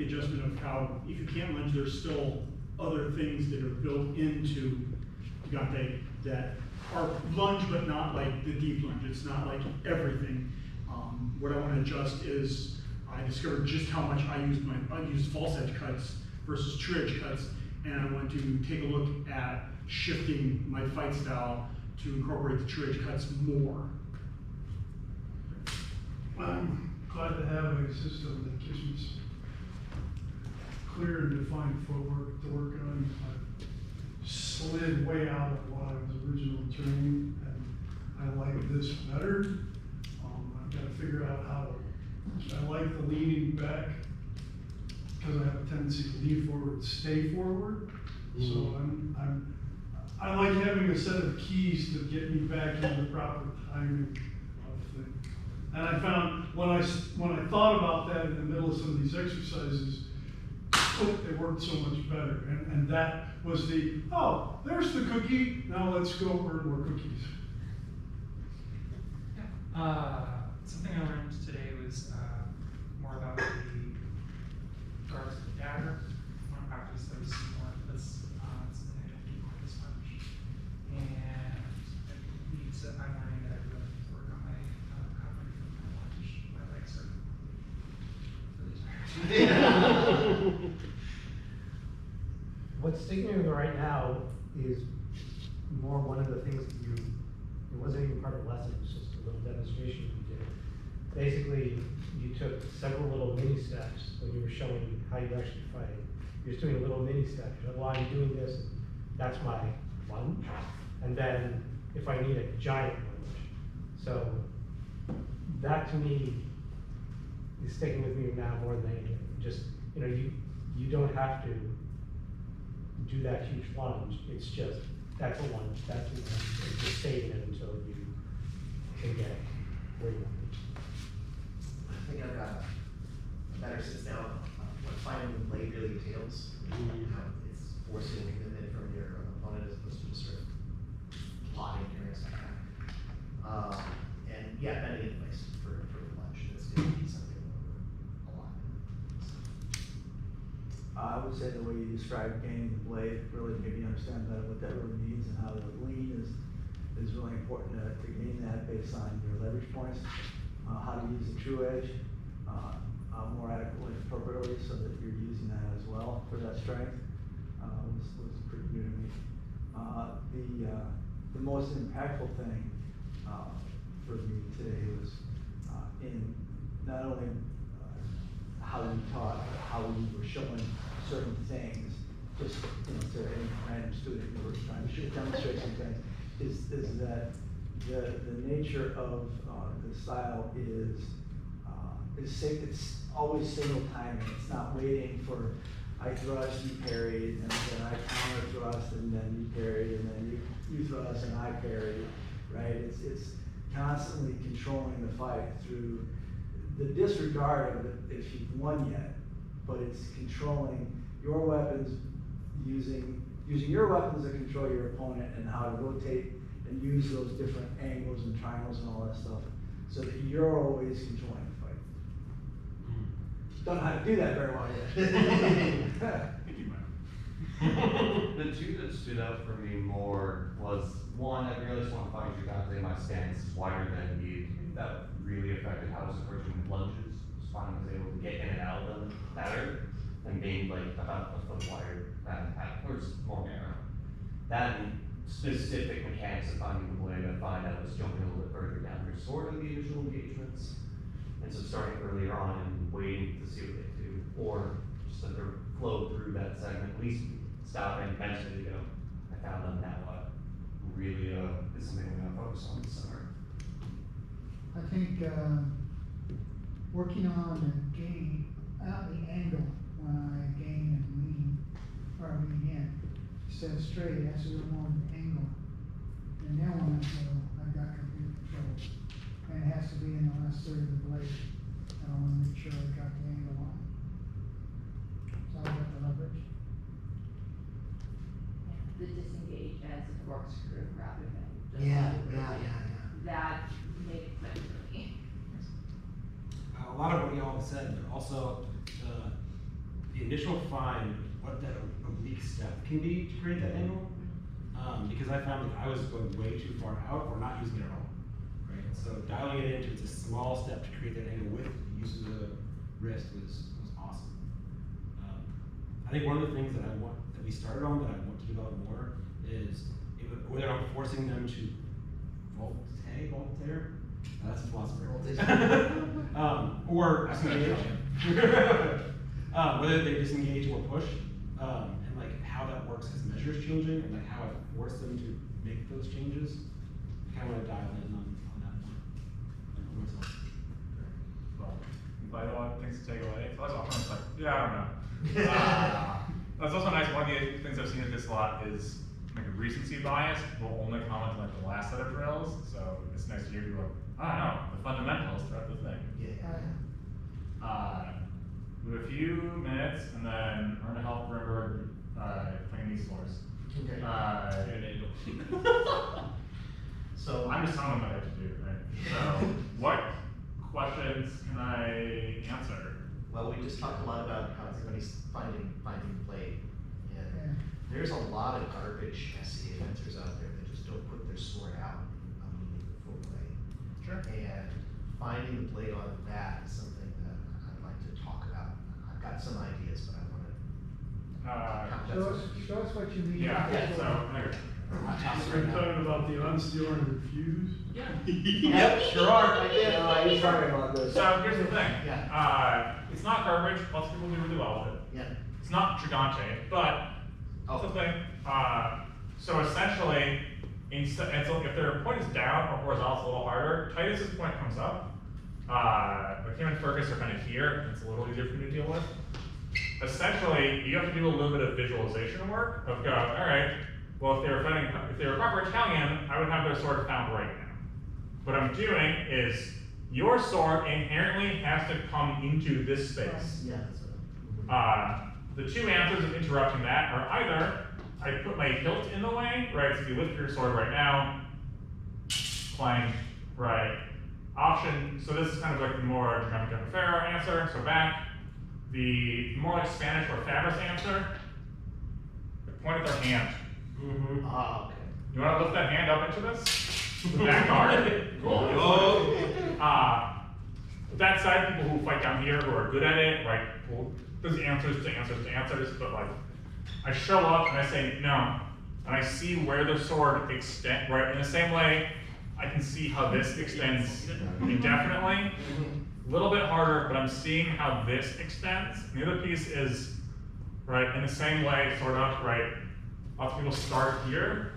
the adjustment of how, if you can't lunge, there's still other things that are built into Gigante that are lunge, but not like the deep lunge. It's not like everything. What I want to adjust is I discovered just how much I use false edge cuts versus true edge cuts, and I want to take a look at shifting my fight style to incorporate the true edge cuts more. I'm glad to have a system that gives me some clear and defined footwork to work on. I slid way out of what I was originally training, and I like this better. I've got to figure out how to, I like the leaning back because I have a tendency to lean forward and stay forward. So I like having a set of keys to get me back into the proper timing of things. And I found when I thought about that in the middle of some of these exercises, it worked so much better. And that was the, oh, there's the cookie. Now let's go earn more cookies. Something I learned today was more about the guards of the dagger. I want to practice those more. That's something I don't do quite as much. And I'm learning that I really need to work on my covering from my lunge. My legs are really tired. What's sticking with me right now is more one of the things that it wasn't even part of the lesson, it was just a little demonstration you did. Basically, you took several little mini steps when you were showing how you actually fight. You're just doing a little mini step. You're like, well, I'm doing this, that's my lunge. And then if I need a giant lunge. So that to me is sticking with me now more than anything. Just, you don't have to do that huge lunge. It's just, that's a lunge, that's a lunge. It's just saving it until you can get where you want it. I think I've got a better sense now of what finding the blade really entails. How it's forcing a commitment from your opponent as opposed to just sort of plotting areas like that. And yeah, bending in place for the lunge. That's going to be something a lot. I would say the way you described gaining the blade really made me understand better what that really means and how the lean is really important to gain that based on your leverage points. How to use the true edge more adequately and appropriately so that you're using that as well for that strength was pretty new to me. The most impactful thing for me today was in not only how you taught, but how you were showing certain things, just to any random student who were trying to demonstrate some things, is that the nature of the style is safe. It's always single timing. It's not waiting for I thrust, you parried, and then I counter thrust, and then you parried, and then you thrust, and I parried, right? It's constantly controlling the fight through the disregard of it if you've won yet, but it's controlling your weapons, using your weapons to control your opponent and how to rotate and use those different angles and triangles and all that stuff so that you're always controlling the fight. Don't know how to do that very well yet. The two that stood out for me more was, one, I really just want to find Gigante, my stance is wider than needed. That really affected how I was approaching lunges. Finding I was able to get in and out of them better than being like about a foot wider than or more narrow. That and specific mechanics of finding the blade, I find I was jumping a little bit further down your sword in the initial engagements. And so starting earlier on and waiting to see what they do, or just let them flow through that segment, at least stopping mentally to go, I found them now what really is something we're gonna focus on this summer. I think working on the gain out the angle when I gain and lean or lean in instead of straight, it has to go more the angle. And then when I go, I've got complete control. And it has to be in the last third of the blade. And I want to make sure I got the angle on. So I got the leverage. The disengage as a corkscrew rather than just that makes sense to me. A lot of what y'all have said, but also the initial find, what that oblique step can be to create that angle. Because I found that I was going way too far out or not using it at all, right? So dialing it into it's a small step to create that angle with the use of the wrist was awesome. I think one of the things that we started on that I want to develop more is whether I'm forcing them to voltaire, that's a philosopher. Or disengage. Whether they disengage or push, and like how that works as measures changing, and like how I force them to make those changes. I kind of want to dial in on that one. Myself. Well, vital things to take away. So I was often like, yeah, I don't know. That's also nice. One of the things I've seen with this a lot is like a recency bias. Will only comment on like the last set of drills. So it's nice to hear people like, I don't know, the fundamentals throughout the thing. We have a few minutes, and then we're gonna help remember clean these floors. Okay. So I'm just telling them what I have to do, right? So what questions can I answer? Well, we just talked a lot about how everybody's finding the plate, and Yeah. there's a lot of garbage SCA fencers out there that just don't put their sword out underneath the full blade. Sure. And finding the blade on that is something that I'd like to talk about. I've got some ideas, but I want to. Show us what you mean. Yeah, so, anyway. We're talking about the unsteel and refuse. Yeah. Yep, sure are. I did. He's talking about this. So here's the thing. Yeah. It's not garbage. Lots of people do really well with it. Yeah. It's not gigante, but it's a thing. So essentially, and so if their point is down or horizontal, it's a little harder. Titus's point comes up. Like him and Fergus are kind of here. It's a little easier for me to deal with. Essentially, you have to do a little bit of visualization work of go, all right, well, if they were proper Italian, I would have their sword found right now. What I'm doing is your sword inherently has to come into this space. Yeah, that's what The two answers of interrupting that are either I put my hilt in the way, right? So if you lift your sword right now, clang, right? Option, so this is kind of like the more German Ferro answer, so back. The more like Spanish or Fabris answer, point at their hand. okay. You want to lift that hand up into this? Back guard. Cool. That side, people who fight down here who are good at it, right? Well, there's answers to answers to answers, but like, I show up and I say no, and I see where the sword extends, right? In the same way, I can see how this extends indefinitely. A little bit harder, but I'm seeing how this extends. And the other piece is, right, in the same way, sort of, right? Lots of people start here.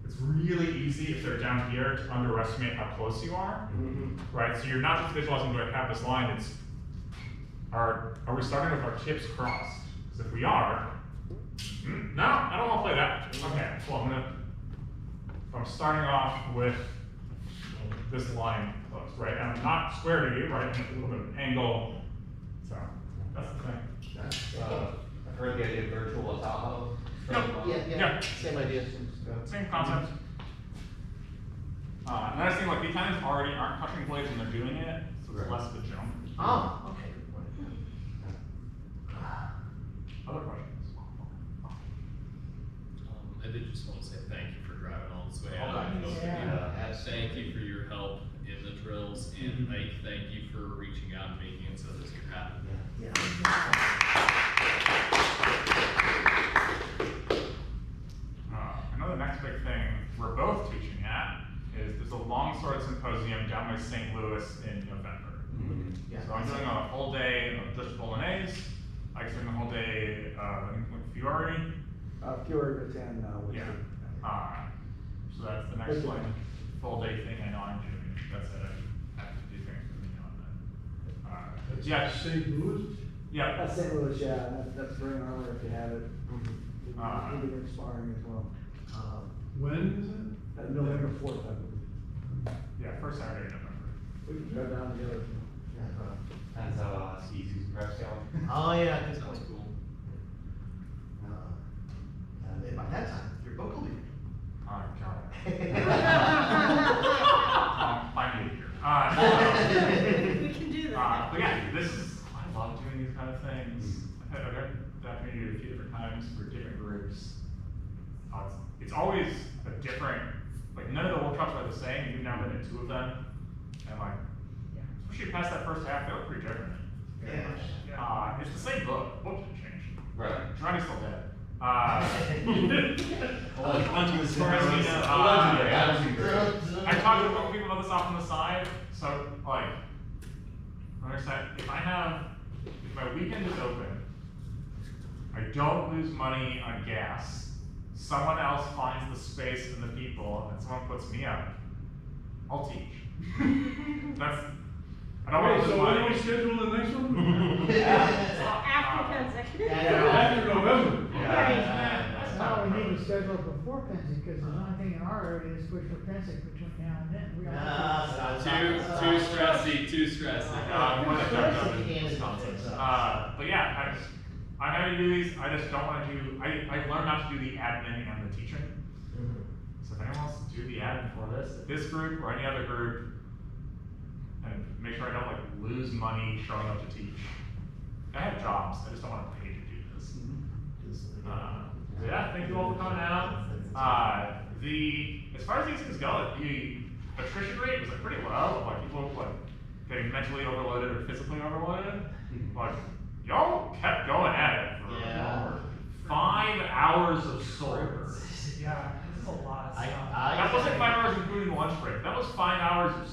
It's really easy if they're down here to underestimate how close you are, right? So you're not just visualizing, do I have this line? It's, are we starting with our tips crossed? Because if we are, no, I don't want to play that. Okay, well, I'm starting off with this line close, right? And I'm not square to you, right? I'm at a little bit of an angle. So that's the thing. I've heard the idea of virtual Tahoe. Yeah. Same idea. Same concept. And then I think like the Italians already aren't touching blades when they're doing it, so it's less of a jump. Oh, okay, good point. Other questions? I did just want to say thank you for driving all this way Oh, out. yeah. Thank you for your help in the drills, and Mike, thank you for reaching out and making it so this could happen. Yeah. I know the next big thing we're both teaching at is there's a longsword symposium down by St. Louis in November. Yeah. So I'm doing a whole day of just Bolognese. I'm doing a whole day with Fiore. Fiore Batin, Yeah. So that's the next like full day thing I know I'm doing. That's it. I have to do things with me on that. That's Yeah. St. Louis? Yeah. That's St. Louis, yeah, that's bring armor if you have it. We've been sparring as well. When is it? November 4th, I believe. Yeah, first Saturday in November. We can drive down together. Depends how ski season preps going. Oh, yeah, good Sounds point. cool. And by that time, your book will be. Oh, God. Yeah. Find me here. We can do that. But yeah, I love doing these kind of things. I've had different times for different groups. It's always a different, like none of the workshops are the same, you've now been in 2 of them, and like, especially past that first half, they look pretty different. Yeah. It's the same book, the book didn't change. Right. Johnny's still dead. Onto the As far as we know, Legendary, I haven't seen great. I talk to a couple people about this off on the side, so like, understand, if my weekend is open, I don't lose money on gas, someone else finds the space and the people, and someone puts me up, I'll teach. I don't want to lose So when money. do we schedule the next one? After Pensick. After November. No, we need to schedule it before Pensick, because the only thing in our area is push for Pensick between now and then. We don't Too stressy, too stressy. I'm gonna jump up in Kansas. Wisconsin. But yeah, I'm happy to do these, I just don't wanna do, I learned not to do the admin and the teaching. So if anyone wants to do the admin for this group or any other group, and make sure I don't like lose money showing up to teach. I have jobs, I just don't wanna pay to do this. So yeah, thank you all for coming out. As far as these things go, the attrition rate was like pretty low, like people like getting mentally overloaded or physically overloaded. Like y'all kept going at it for 5 hours of solar. Yeah, this is a lot of stuff. That wasn't 5 hours including lunch break, that was 5 hours of